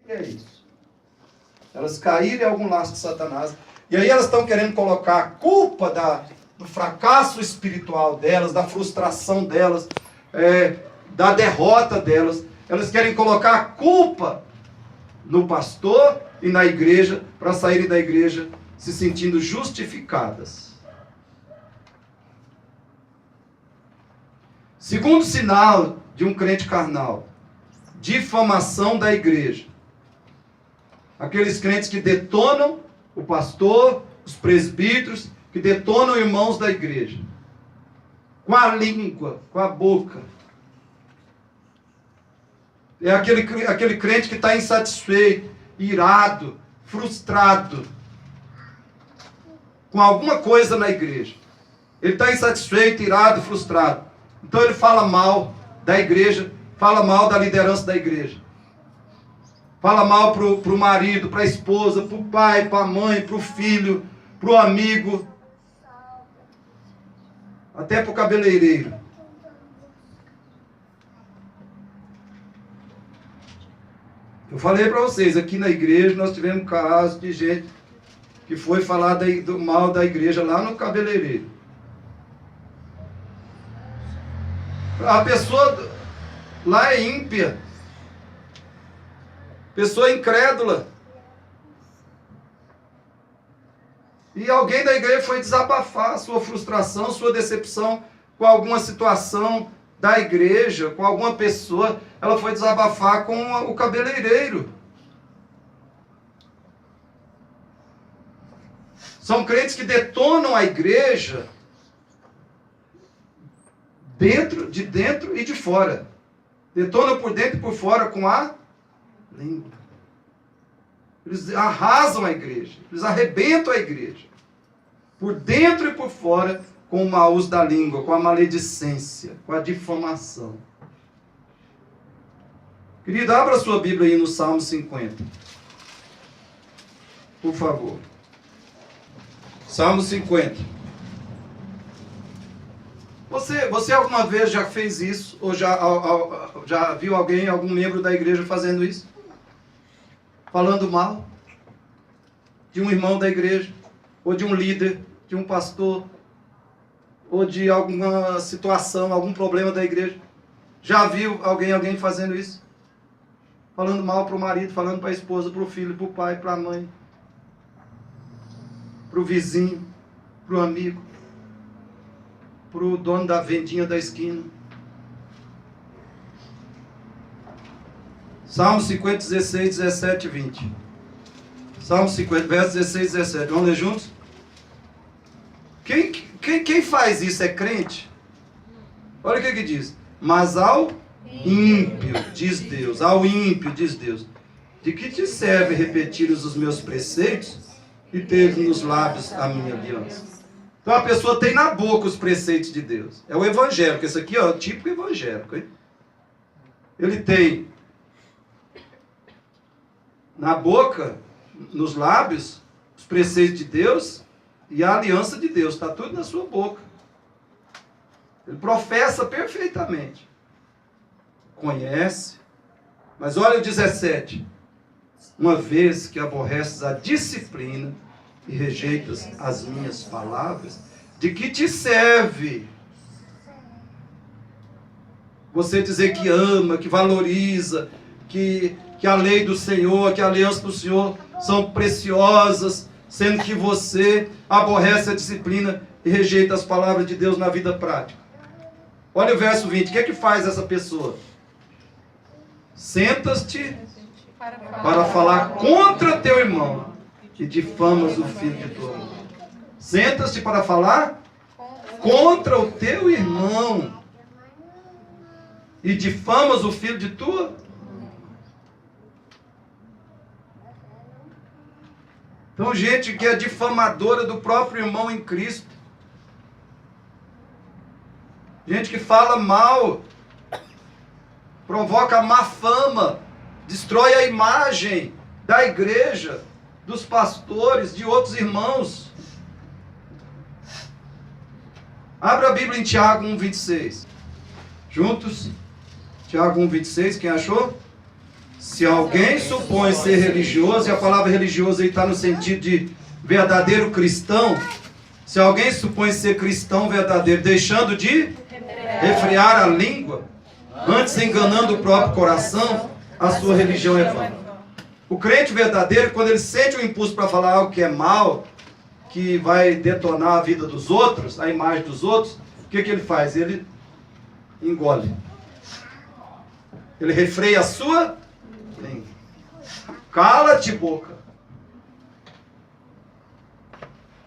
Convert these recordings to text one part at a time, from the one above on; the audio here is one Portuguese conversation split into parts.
E é isso. Elas caíram em algum laço de Satanás. E aí elas estão querendo colocar a culpa do fracasso espiritual delas, da frustração delas, da derrota delas. Elas querem colocar a culpa no pastor e na igreja, para saírem da igreja se sentindo justificadas. Segundo sinal de um crente carnal: difamação da igreja. Aqueles crentes que detonam o pastor, os presbíteros, que detonam irmãos da igreja. Com a língua, com a boca. É aquele crente que está insatisfeito, irado, frustrado com alguma coisa na igreja. Ele está insatisfeito, irado, frustrado. Então ele fala mal da igreja, fala mal da liderança da igreja. Fala mal para o marido, para a esposa, para o pai, para a mãe, para o filho, para o amigo. Até para o cabeleireiro. Eu falei para vocês, aqui na igreja nós tivemos casos de gente que foi falar do mal da igreja lá no cabeleireiro. A pessoa lá é ímpia. Pessoa incrédula. E alguém da igreja foi desabafar sua frustração, sua decepção com alguma situação da igreja, com alguma pessoa. Ela foi desabafar com o cabeleireiro. São crentes que detonam a igreja de dentro e de fora. Detonam por dentro e por fora com a língua. Eles arrasam a igreja. Eles arrebentam a igreja. Por dentro e por fora, com o mau uso da língua, com a maledicência, com a difamação. Querido, abra a sua Bíblia aí no Salmo 50. Por favor. Salmo 50. Você alguma vez já fez isso? Ou já viu algum membro da igreja fazendo isso? Falando mal de um irmão da igreja, ou de um líder, de um pastor, ou de alguma situação, algum problema da igreja. Já viu alguém fazendo isso? Falando mal para o marido, falando para a esposa, para o filho, para o pai, para a mãe, para o vizinho, para o amigo, para o dono da vendinha da esquina. Salmo 50, 16, 17 e 20. Salmo 50, versos 16 e 17. Vamos ler juntos? Quem faz isso é crente? Olha o que diz. Mas ao ímpio, diz Deus. Ao ímpio, diz Deus. De que te serve repetir os meus preceitos e ter nos lábios a minha aliança? Então a pessoa tem na boca os preceitos de Deus. É o evangélico. Esse aqui é o típico evangélico. Hein? Ele tem na boca, nos lábios, os preceitos de Deus e a aliança de Deus. Está tudo na sua boca. Ele professa perfeitamente. Conhece. Mas olha o 17. Uma vez que aborreces a disciplina e rejeitas as minhas palavras, de que te serve você dizer que ama, que valoriza, que a lei do Senhor, que a aliança do Senhor são preciosas, sendo que você aborrece a disciplina e rejeita as palavras de Deus na vida prática? Olha o verso 20. O que é que faz essa pessoa? Sentas-te para falar contra teu irmão e difamas o filho de tua mãe. Sentas-te para falar contra o teu irmão e difamas o filho de tua. Então, gente que é difamadora do próprio irmão em Cristo. Gente que fala mal, provoca má fama, destrói a imagem da igreja, dos pastores, de outros irmãos. Abra a Bíblia em Tiago 1,26. Juntos. Tiago 1,26, quem achou? Se alguém supõe ser religioso, e a palavra religioso aí está no sentido de verdadeiro cristão, se alguém supõe ser cristão verdadeiro, deixando de refrear a língua, antes enganando o próprio coração, a sua religião é vã. O crente verdadeiro, quando ele sente o impulso para falar algo que é mal, que vai detonar a vida dos outros, a imagem dos outros, o que ele faz? Ele engole. Ele refreia a sua língua. Cala-te, boca.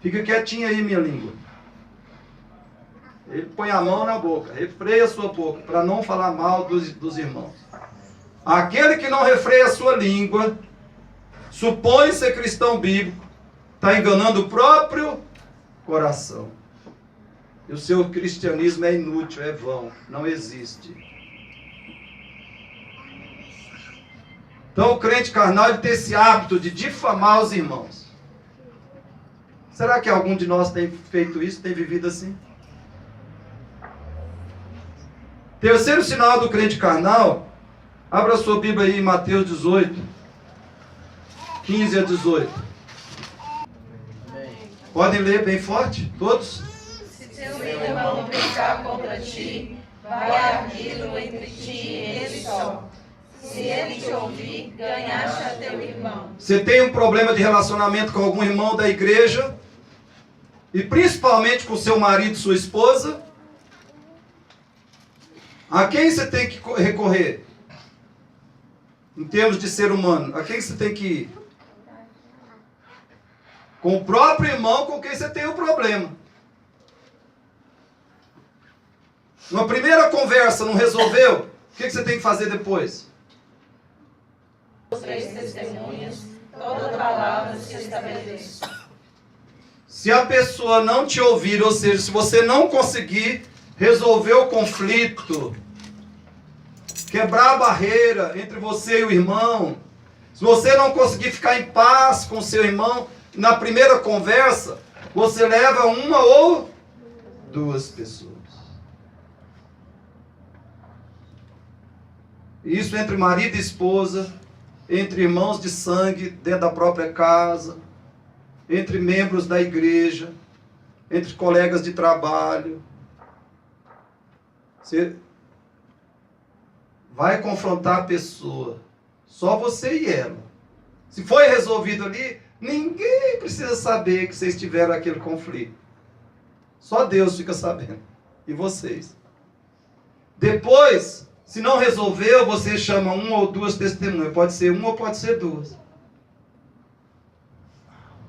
Fica quietinho aí, minha língua. Ele põe a mão na boca, refreia a sua boca, para não falar mal dos irmãos. Aquele que não refreia a sua língua, supõe ser cristão bíblico, está enganando o próprio coração. E o seu cristianismo é inútil, é vão, não existe. Então o crente carnal ele tem esse hábito de difamar os irmãos. Será que algum de nós tem feito isso, tem vivido assim? Terceiro sinal do crente carnal, abra sua Bíblia aí em Mateus 18, 15 a 18. Podem ler bem forte, todos? Se teu irmão pecar contra ti, vai arguí-lo entre ti e ele só. Se ele te ouvir, ganhaste a teu irmão. Você tem um problema de relacionamento com algum irmão da igreja, e principalmente com seu marido e sua esposa, a quem você tem que recorrer? Em termos de ser humano, a quem você tem que ir? Com o próprio irmão com quem você tem o problema. Uma primeira conversa não resolveu, o que você tem que fazer depois? Os 3 testemunhas, toda palavra se estabelece. Se a pessoa não te ouvir, ou seja, se você não conseguir resolver o conflito, quebrar a barreira entre você e o irmão, se você não conseguir ficar em paz com o seu irmão, na primeira conversa, você leva uma ou 2 pessoas. Isso entre marido e esposa, entre irmãos de sangue dentro da própria casa, entre membros da igreja, entre colegas de trabalho. Você vai confrontar a pessoa, só você e ela. Se foi resolvido ali, ninguém precisa saber que vocês tiveram aquele conflito. Só Deus fica sabendo. E vocês. Depois, se não resolveu, você chama 1 ou 2 testemunhas. Pode ser 1 ou pode ser 2.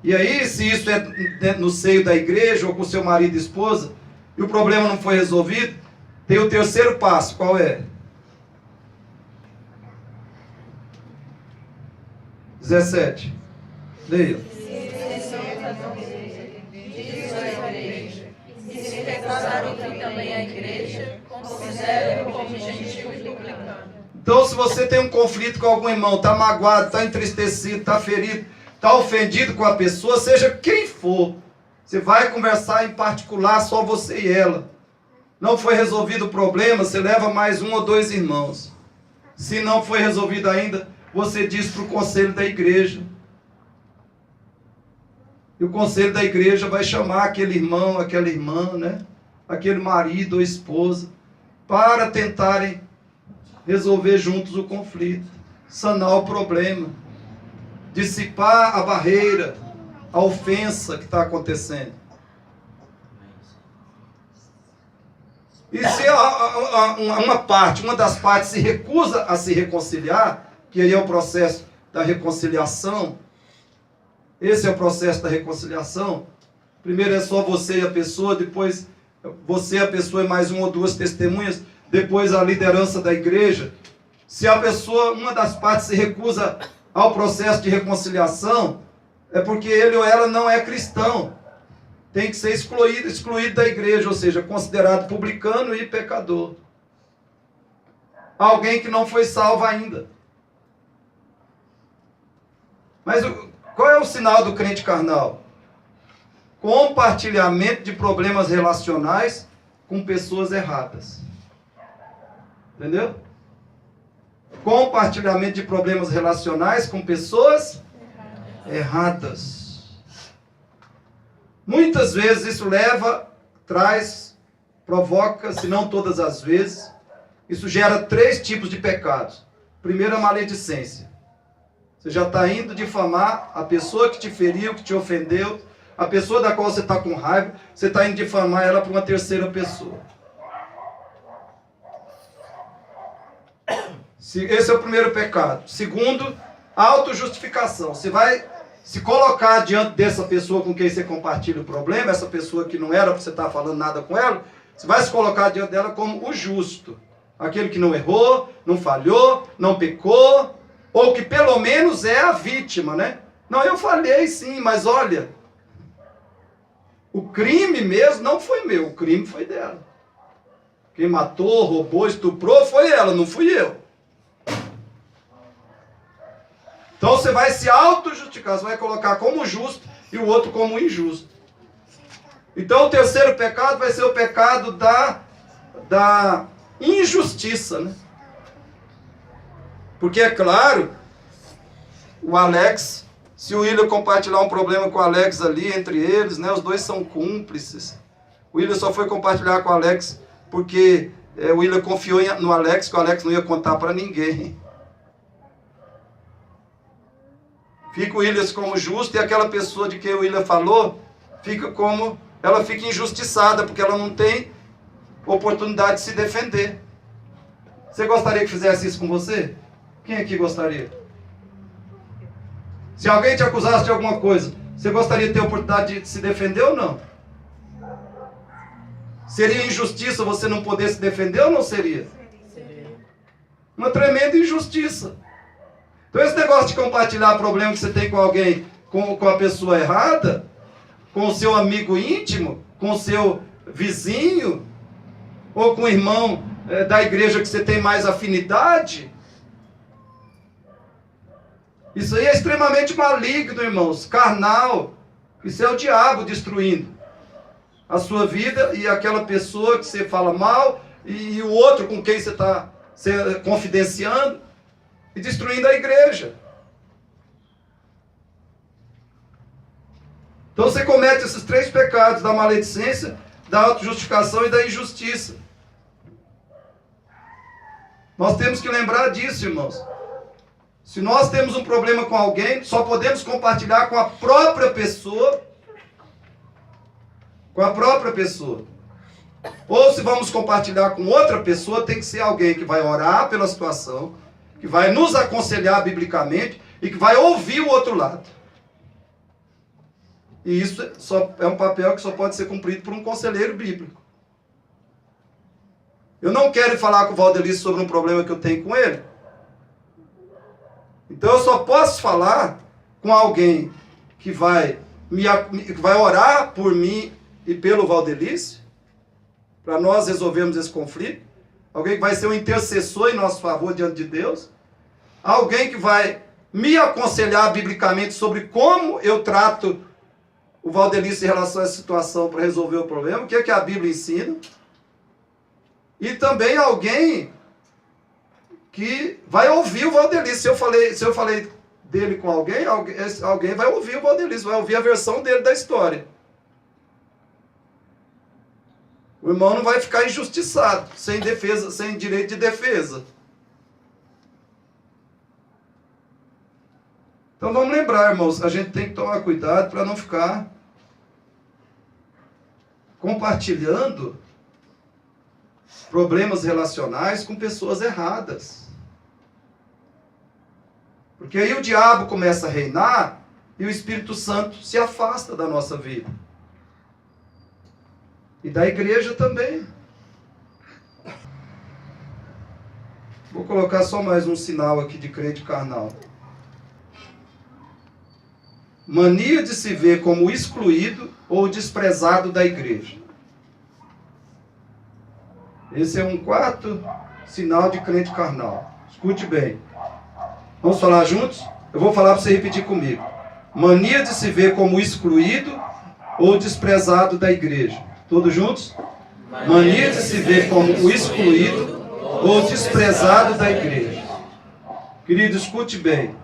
E aí, se isso é no seio da igreja ou com seu marido e esposa, e o problema não foi resolvido, tem o terceiro passo. Qual é? 17. Leia. Se recusar ouvir também a igreja, considere-o como gentil e publicano. Então, se você tem um conflito com algum irmão, está magoado, está entristecido, está ferido, está ofendido com a pessoa, seja quem for, você vai conversar em particular, só você e ela. Não foi resolvido o problema, você leva mais 1 ou 2 irmãos. Se não foi resolvido ainda, você diz para o conselho da igreja. E o conselho da igreja vai chamar aquele irmão, aquela irmã, né? Aquele marido ou esposa, para tentarem resolver juntos o conflito, sanar o problema, dissipar a barreira, a ofensa que está acontecendo. E se uma das partes se recusa a se reconciliar, que aí é o processo da reconciliação, esse é o processo da reconciliação. Primeiro é só você e a pessoa, depois você, a pessoa e mais 1 ou 2 testemunhas, depois a liderança da igreja. Se a pessoa, uma das partes se recusa ao processo de reconciliação, é porque ele ou ela não é cristão. Tem que ser excluído da igreja, ou seja, considerado publicano e pecador. Alguém que não foi salvo ainda. Mas qual é o sinal do crente carnal? Compartilhamento de problemas relacionais com pessoas erradas. Entendeu? compartilhamento de problemas relacionais com pessoas erradas. Muitas vezes isso provoca, se não todas as vezes, isso gera 3 tipos de pecados. Primeiro, a maledicência. Você já está indo difamar a pessoa que te feriu, que te ofendeu, a pessoa da qual você está com raiva, você está indo difamar ela para uma terceira pessoa. Esse é o primeiro pecado. Segundo, autojustificação. Você vai se colocar diante dessa pessoa com quem você compartilha o problema, essa pessoa que não era para você estar falando nada com ela, você vai se colocar diante dela como o justo. Aquele que não errou, não falhou, não pecou, ou que pelo menos é a vítima, né? Não, eu falhei sim, mas olha, o crime mesmo não foi meu, o crime foi dela. Quem matou, roubou, estuprou foi ela, não fui eu. Então você vai se auto-justificar, você vai colocar como justo e o outro como injusto. Então o terceiro pecado vai ser o pecado da injustiça, né? Porque é claro, o Alex, se o William compartilhar um problema com o Alex ali, entre eles, né, os dois são cúmplices. O William só foi compartilhar com o Alex porque o William confiou no Alex, que o Alex não ia contar para ninguém. Fica o William como justo e aquela pessoa de quem o William falou, ela fica injustiçada, porque ela não tem oportunidade de se defender. Você gostaria que fizesse isso com você? Quem aqui gostaria? Se alguém te acusasse de alguma coisa, você gostaria de ter a oportunidade de se defender ou não? Seria injustiça você não poder se defender ou não seria? Uma tremenda injustiça. Então esse negócio de compartilhar problema que você tem com alguém, com a pessoa errada, com o seu amigo íntimo, com o seu vizinho, ou com o irmão da igreja que você tem mais afinidade, isso aí é extremamente maligno, irmãos, carnal. Isso é o diabo destruindo a sua vida e aquela pessoa que você fala mal e o outro com quem você está confidenciando e destruindo a igreja. Então você comete esses 3 pecados, da maledicência, da autojustificação e da injustiça. Nós temos que lembrar disso, irmãos. Se nós temos um problema com alguém, só podemos compartilhar com a própria pessoa. Com a própria pessoa. Ou se vamos compartilhar com outra pessoa, tem que ser alguém que vai orar pela situação, que vai nos aconselhar biblicamente e que vai ouvir o outro lado. E isso é um papel que só pode ser cumprido por um conselheiro bíblico. Eu não quero falar com o Valdelice sobre um problema que eu tenho com ele. Então eu só posso falar com alguém que vai orar por mim e pelo Valdelice, para nós resolvermos esse conflito. Alguém que vai ser um intercessor em nosso favor diante de Deus. Alguém que vai me aconselhar biblicamente sobre como eu trato o Valdelice em relação a essa situação para resolver o problema, o que é que a Bíblia ensina. E também alguém que vai ouvir o Valdelice. Se eu falei dele com alguém vai ouvir o Valdelice, vai ouvir a versão dele da história. O irmão não vai ficar injustiçado, sem defesa, sem direito de defesa. Então vamos lembrar, irmãos, a gente tem que tomar cuidado para não ficar compartilhando problemas relacionais com pessoas erradas. Porque aí o diabo começa a reinar e o Espírito Santo se afasta da nossa vida. E da igreja também. Vou colocar só mais um sinal aqui de crente carnal. Mania de se ver como excluído ou desprezado da igreja. Esse é um 4º sinal de crente carnal. Escute bem. Vamos falar juntos? Eu vou falar para você repetir comigo. Mania de se ver como excluído ou desprezado da igreja. Todos juntos? Mania de se ver como excluído ou desprezado da igreja. Querido, escute bem.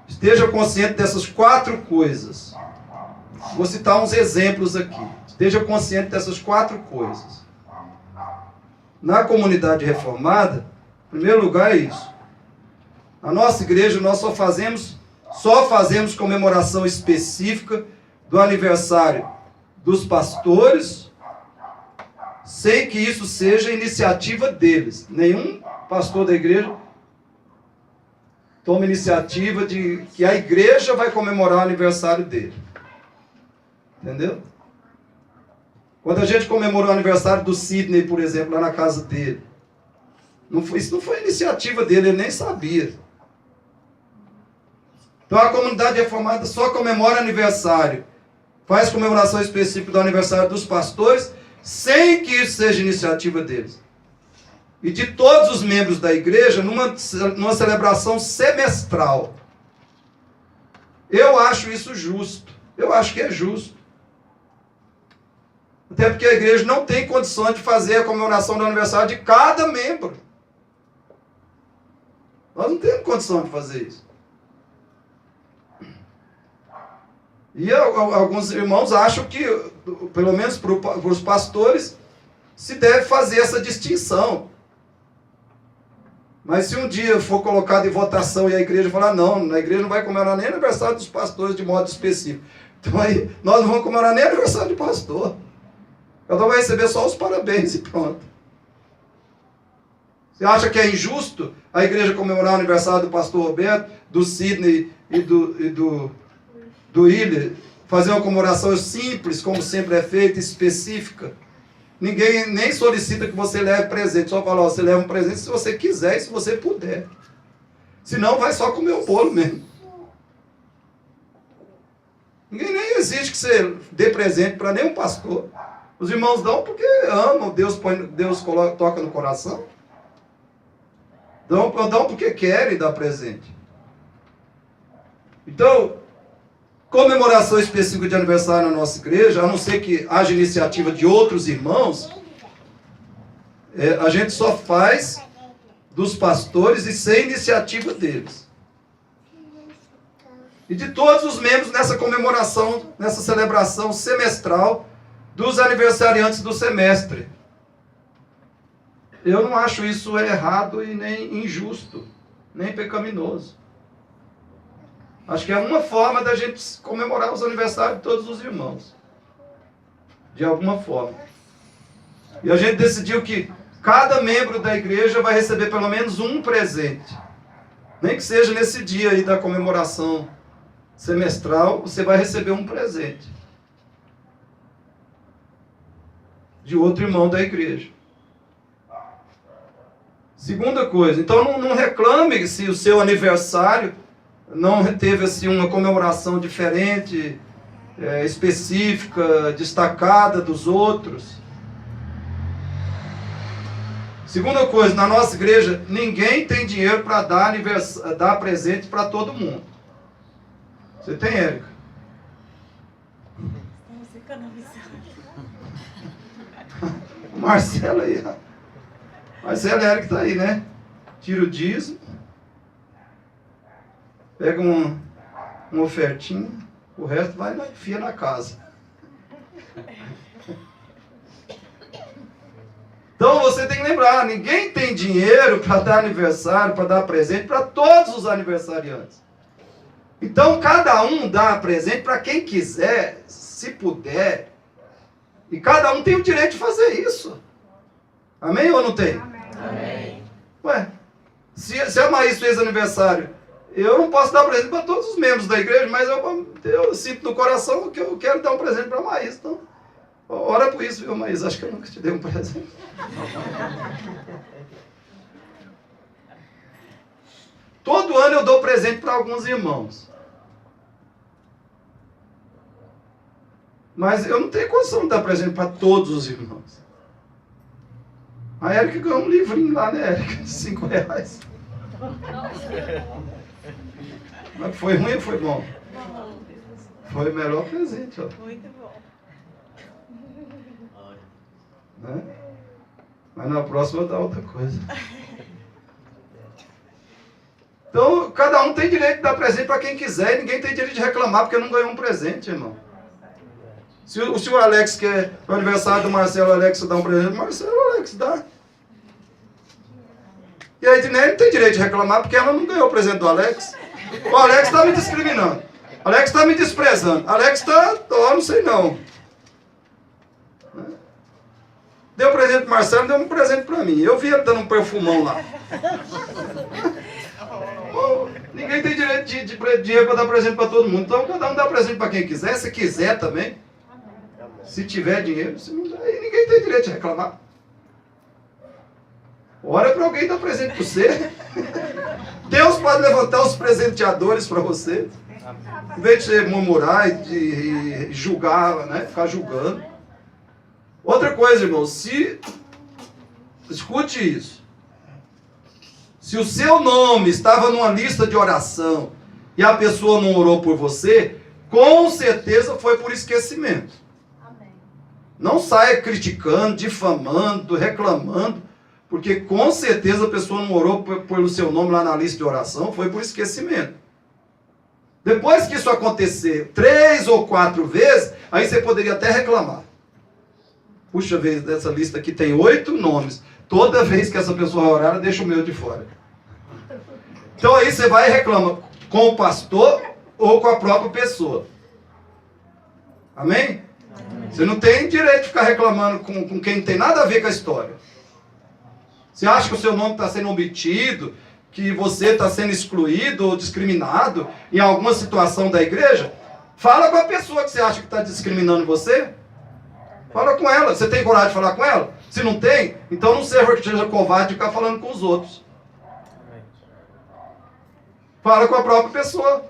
Esteja consciente dessas 4 coisas. Vou citar uns exemplos aqui. Esteja consciente dessas 4 coisas. Na comunidade reformada, em primeiro lugar é isso. Na nossa igreja nós só fazemos comemoração específica do aniversário dos pastores, sem que isso seja iniciativa deles. Nenhum pastor da igreja toma iniciativa de que a igreja vai comemorar o aniversário dele. Entendeu? Quando a gente comemorou o aniversário do Sidney, por exemplo, lá na casa dele, isso não foi iniciativa dele, ele nem sabia. Então a comunidade reformada só comemora aniversário, faz comemoração específica do aniversário dos pastores, sem que isso seja iniciativa deles. E de todos os membros da igreja, numa celebração semestral. Eu acho isso justo. Eu acho que é justo. Até porque a igreja não tem condições de fazer a comemoração do aniversário de cada membro. Nós não temos condição de fazer isso. E alguns irmãos acham que, pelo menos para os pastores, se deve fazer essa distinção. Mas se um dia for colocado em votação e a igreja falar, não, na igreja não vai comemorar nem aniversário dos pastores de modo específico. Então aí nós não vamos comemorar nem aniversário de pastor. Cada um vai receber só os parabéns e pronto. Você acha que é injusto a igreja comemorar o aniversário do pastor Roberto, do Sidney e do Willer, fazer uma comemoração simples, como sempre é feita, específica? Ninguém nem solicita que você leve presente, só fala, ó, você leva um presente se você quiser e se você puder. Senão vai só comer o bolo mesmo. Ninguém nem exige que você dê presente para nenhum pastor. Os irmãos dão porque amam, Deus toca no coração. Dão porque querem dar presente. Então, comemoração específica de aniversário na nossa igreja, a não ser que haja iniciativa de outros irmãos, a gente só faz dos pastores e sem iniciativa deles. E de todos os membros nessa comemoração, nessa celebração semestral dos aniversariantes do semestre. Eu não acho isso errado e nem injusto, nem pecaminoso. Acho que é uma forma da gente comemorar os aniversários de todos os irmãos. De alguma forma. E a gente decidiu que cada membro da igreja vai receber pelo menos um presente. Nem que seja nesse dia aí da comemoração semestral, você vai receber um presente. De outro irmão da igreja. Segunda coisa, então não reclame se o seu aniversário não teve assim uma comemoração diferente, específica, destacada dos outros. Segunda coisa, na nossa igreja, ninguém tem dinheiro para dar presente para todo mundo. Você tem, Érica? Estamos economizando. O Marcelo aí, ó. Marcelo e Érica está aí, né? Tira o dízimo. Pega uma ofertinha, o resto vai lá e enfia na casa. Então você tem que lembrar, ninguém tem dinheiro para dar aniversário, para dar presente para todos os aniversariantes. Então cada um dá presente para quem quiser, se puder. E cada um tem o direito de fazer isso. Amém ou não tem? Amém. Ué, se a Maís fez aniversário, eu não posso dar presente para todos os membros da igreja, mas eu sinto no coração que eu quero dar um presente para a Maís. Então, ora por isso, viu, Maís? Acho que eu nunca te dei um presente. Todo ano eu dou presente para alguns irmãos. Mas eu não tenho condição de dar presente para todos os irmãos. A Érica ganhou um livrinho lá, né, Érica? De R$5. Mas foi ruim ou foi bom? Foi o melhor presente, ó. Muito bom. Né? Mas na próxima eu dou outra coisa. Então, cada um tem direito de dar presente para quem quiser, e ninguém tem direito de reclamar porque não ganhou um presente, irmão. Se o Alex quer, no aniversário do Marcelo, o Alex dá um presente, Marcelo, o Alex dá. E a Edneia não tem direito de reclamar porque ela não ganhou o presente do Alex. O Alex está me discriminando. O Alex está me desprezando. O Alex está, não sei não. Deu presente para o Marcelo, deu um presente para mim. Eu vi ele dando um perfumão lá. Ninguém tem direito de dinheiro para dar presente para todo mundo. Então cada um dá presente para quem quiser, se quiser também. Se tiver dinheiro, se não der, ninguém tem direito de reclamar. Ora para alguém dar presente para você. Deus pode levantar os presenteadores para você. Em vez de você murmurar e de julgar, né? Ficar julgando. Outra coisa, irmão, escute isso. Se o seu nome estava numa lista de oração e a pessoa não orou por você, com certeza foi por esquecimento. Amém. Não saia criticando, difamando, reclamando, porque com certeza a pessoa não orou pelo seu nome lá na lista de oração, foi por esquecimento. Depois que isso acontecer 3 ou 4 vezes, aí você poderia até reclamar. Puxa, vez dessa lista aqui tem 8 nomes. Toda vez que essa pessoa orar, ela deixa o meu de fora. Então aí você vai e reclama com o pastor ou com a própria pessoa. Amém? Você não tem direito de ficar reclamando com quem não tem nada a ver com a história. Você acha que o seu nome está sendo omitido, que você está sendo excluído ou discriminado em alguma situação da igreja? Fala com a pessoa que você acha que está discriminando você. Fala com ela. Você tem coragem de falar com ela? Se não tem, então não seja covarde de ficar falando com os outros. Fala com a própria pessoa.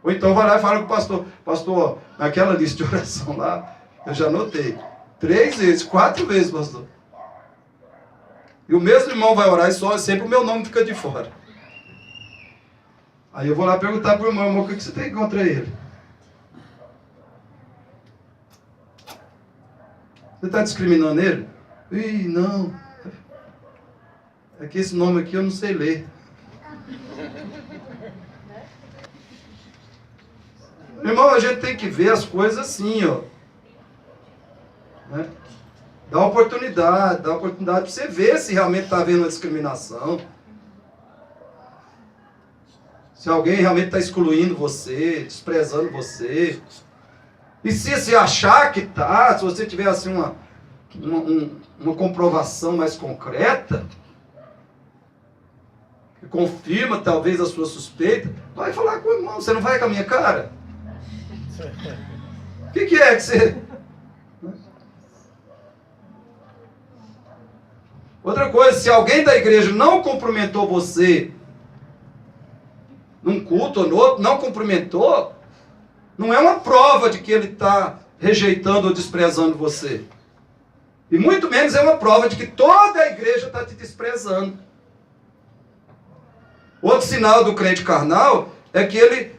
Ou então vai lá e fala com o pastor. Pastor, naquela lista de oração lá, eu já anotei. 3 vezes, 4 vezes, pastor. E o mesmo irmão vai orar e só sempre o meu nome fica de fora. Aí eu vou lá perguntar para o irmão, o que você tem contra ele? Você está discriminando ele? Ih, não. É que esse nome aqui eu não sei ler. Irmão, a gente tem que ver as coisas assim, ó. Né? Dá oportunidade para você ver se realmente está havendo uma discriminação. Se alguém realmente está excluindo você, desprezando você. E se você achar que está, se você tiver assim uma comprovação mais concreta, que confirma talvez a sua suspeita, vai falar com o irmão. Você não vai com a minha cara? O que é que você... Outra coisa, se alguém da igreja não cumprimentou você num culto ou no outro, não cumprimentou, não é uma prova de que ele está rejeitando ou desprezando você. E muito menos é uma prova de que toda a igreja está te desprezando. Outro sinal do crente carnal é que ele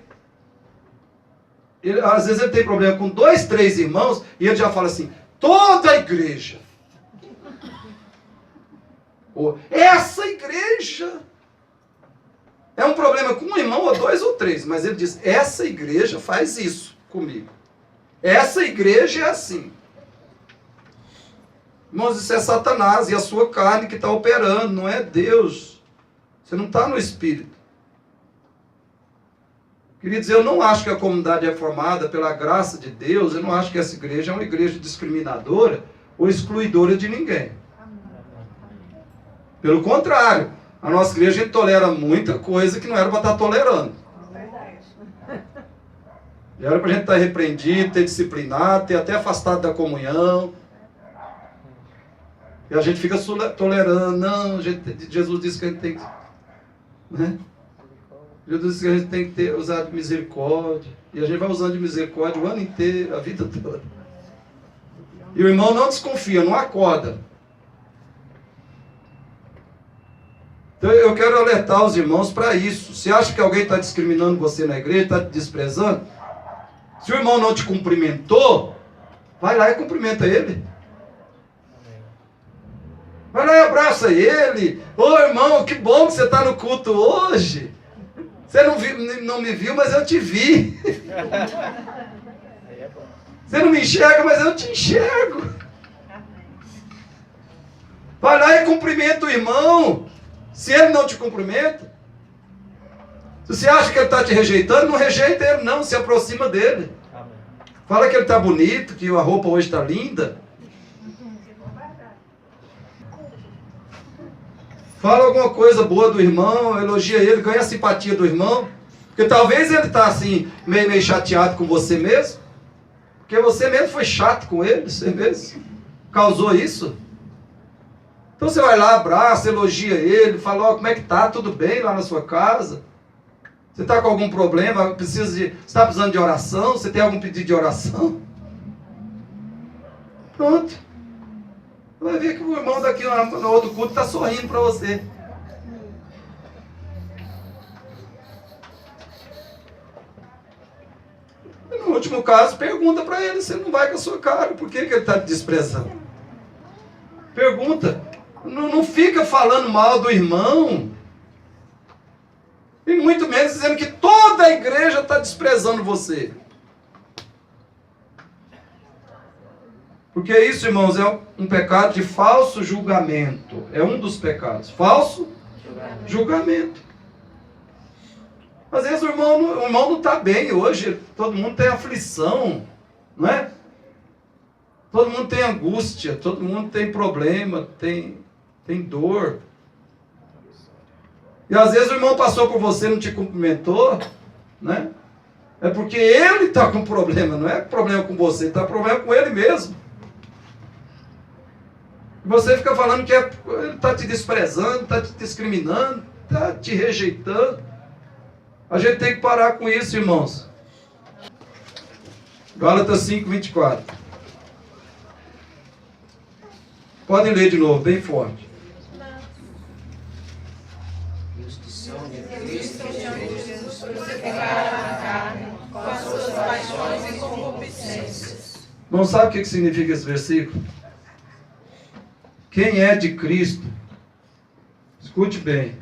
às vezes ele tem problema com 2, 3 irmãos e ele já fala assim, toda a igreja. Ou, essa igreja é um problema com um irmão ou 2 ou 3, mas ele diz, essa igreja faz isso comigo. Essa igreja é assim. Irmãos, isso é Satanás e a sua carne que está operando, não é Deus. Você não está no Espírito. Queria dizer, eu não acho que a comunidade reformada, pela graça de Deus, eu não acho que essa igreja é uma igreja discriminadora ou excluidora de ninguém. Pelo contrário, a nossa igreja tolera muita coisa que não era para estar tolerando. E era para a gente estar repreendido, ter disciplinado, ter até afastado da comunhão. E a gente fica tolerando. Não, Jesus disse que a gente tem que... Né? Jesus disse que a gente tem que usar de misericórdia. E a gente vai usando de misericórdia o ano inteiro, a vida toda. E o irmão não desconfia, não acorda. Então eu quero alertar os irmãos para isso. Se acha que alguém está discriminando você na igreja, está te desprezando, se o irmão não te cumprimentou, vai lá e cumprimenta ele. Vai lá e abraça ele. Ô irmão, que bom que você está no culto hoje. Você não me viu, mas eu te vi. Você não me enxerga, mas eu te enxergo. Vai lá e cumprimenta o irmão. Se ele não te cumprimenta, se você acha que ele está te rejeitando, não rejeita ele não, se aproxima dele. Amém. Fala que ele está bonito, que a roupa hoje está linda. Fala alguma coisa boa do irmão, elogia ele, ganha a simpatia do irmão. Porque talvez ele está assim, meio chateado com você mesmo. Porque você mesmo foi chato com ele, você mesmo causou isso. Então você vai lá, abraça, elogia ele, fala, ó, como é que tá? Tudo bem lá na sua casa? Você está com algum problema? Você está precisando de oração? Você tem algum pedido de oração? Pronto. Vai ver que o irmão daqui no outro culto está sorrindo para você. E no último caso, pergunta para ele se ele não vai com a sua cara. Por que ele está te desprezando? Pergunta. Não fica falando mal do irmão. E muito menos dizendo que toda a igreja está desprezando você. Porque isso, irmãos, é um pecado de falso julgamento. É um dos pecados. Falso julgamento. Às vezes o irmão não está bem hoje. Todo mundo tem aflição. Não é? Todo mundo tem angústia. Todo mundo tem problema. Tem dor. E às vezes o irmão passou por você e não te cumprimentou. Né? É porque ele está com problema. Não é problema com você. Está problema com ele mesmo. Você fica falando que ele está te desprezando, está te discriminando, está te rejeitando. A gente tem que parar com isso, irmãos. Gálatas 5, 24. Podem ler de novo, bem forte. Os que são de Cristo Jesus crucificaram a carne com as suas paixões e concupiscências. Não sabe o que significa esse versículo? Quem é de Cristo, escute bem.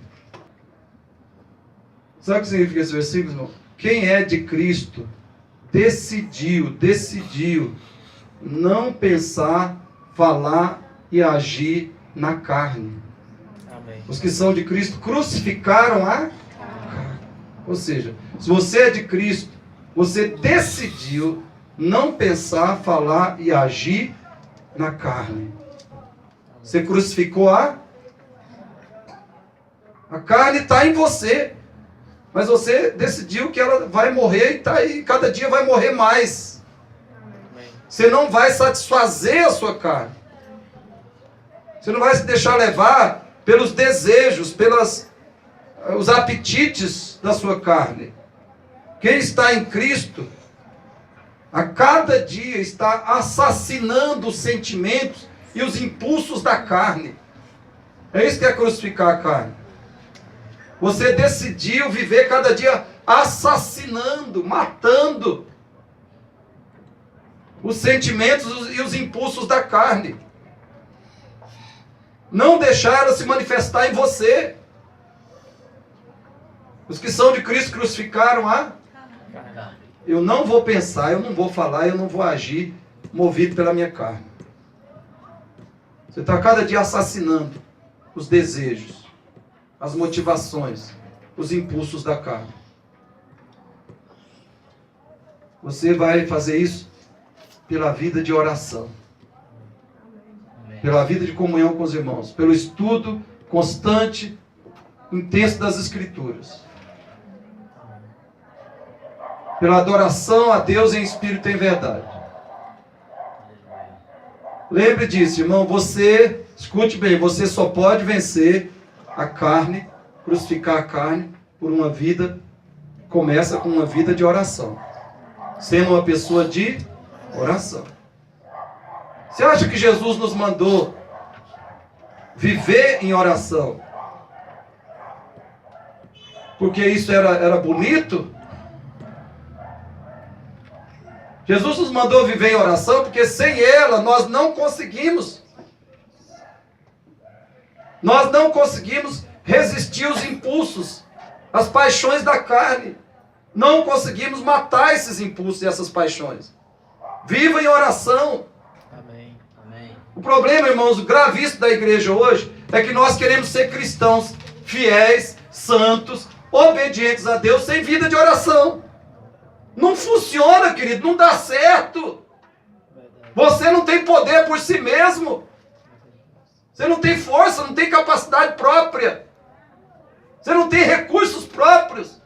Sabe o que significa esse versículo, irmão? Quem é de Cristo decidiu não pensar, falar e agir na carne. Amém. Os que são de Cristo crucificaram a carne. Ou seja, se você é de Cristo, você decidiu não pensar, falar e agir na carne. Você crucificou a carne está em você. Mas você decidiu que ela vai morrer e tá aí, cada dia vai morrer mais. Você não vai satisfazer a sua carne. Você não vai se deixar levar pelos desejos, os apetites da sua carne. Quem está em Cristo, a cada dia está assassinando os sentimentos e os impulsos da carne. É isso que é crucificar a carne. Você decidiu viver cada dia assassinando, matando os sentimentos e os impulsos da carne. Não deixar ela se manifestar em você. Os que são de Cristo crucificaram a carne. Eu não vou pensar, eu não vou falar, eu não vou agir movido pela minha carne. Você está cada dia assassinando os desejos, as motivações, os impulsos da carne. Você vai fazer isso pela vida de oração, pela vida de comunhão com os irmãos, pelo estudo constante, intenso das Escrituras, pela adoração a Deus em espírito e em verdade. Lembre disso, irmão, escute bem, você só pode vencer a carne, crucificar a carne, por uma vida, começa com uma vida de oração. Sendo uma pessoa de oração. Você acha que Jesus nos mandou viver em oração porque isso era bonito? Jesus nos mandou viver em oração porque sem ela nós não conseguimos. Nós não conseguimos resistir aos impulsos As paixões da carne. Não conseguimos matar esses impulsos e essas paixões. Viva em oração. Amém. Amém. O problema, irmãos, o gravíssimo da igreja hoje é que nós queremos ser cristãos fiéis, santos, obedientes a Deus, sem vida de oração. Não funciona, querido, não dá certo. Você não tem poder por si mesmo. Você não tem força, não tem capacidade própria. Você não tem recursos próprios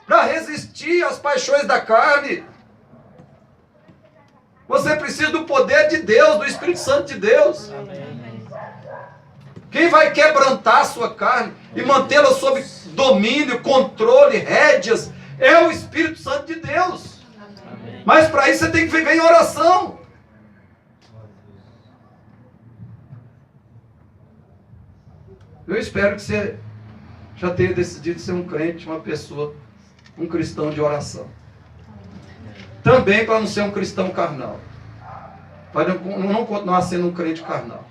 para resistir às paixões da carne. Você precisa do poder de Deus, do Espírito Santo de Deus. Amém. Quem vai quebrantar a sua carne e mantê-la sob domínio, controle, rédeas, é o Espírito Santo de Deus. Amém. Mas para isso você tem que viver em oração. Eu espero que você já tenha decidido ser um crente, uma pessoa, um cristão de oração. Também para não ser um cristão carnal. Para não continuar sendo um crente carnal.